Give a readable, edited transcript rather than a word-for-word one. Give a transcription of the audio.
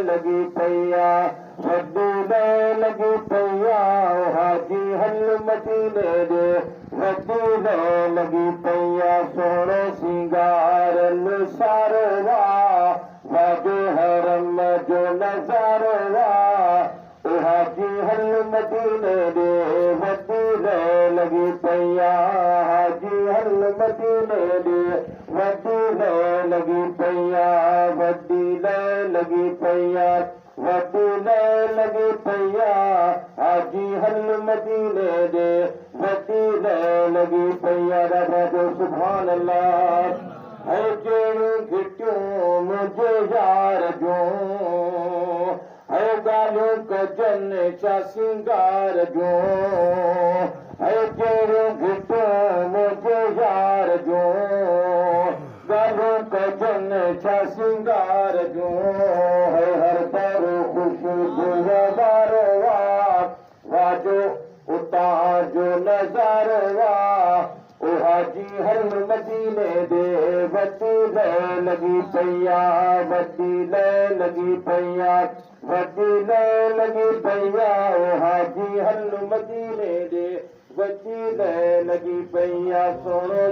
लगी पैया वड्डी ले लगी पैया हाजी हल मदीने दे वड्डी ले लगी पैया सोने सिंगारन सारवा वादे हरम जो नजारवा हाजी हल मदीने दे वड्डी ले लगी पैया हाजी हल मदीने दे वड्डी ले लगी पैया वड्डी ले लगी पैया वड्डी ले लगी पैया हाजी हल मदीने दे वड्डी ले लगी पैया रबा जो सुभान अल्लाह है जेड़ू घिटियों मुझे यार जो है गालू कजन चा सिंगार जो है जेड़ू घिटियों मुझे यार जो गालू कजन चा सिंगार जो है हर दर खुशबू बारवा वाजो उता जो नजारवा ओ हाजी हल मदीने दे वड्डी ले लगी पैया वड्डी ले लगी पैया वड्डी ले लगी पैया ओ हाजी हल मदीने दे वड्डी ले लगी पैया सोनो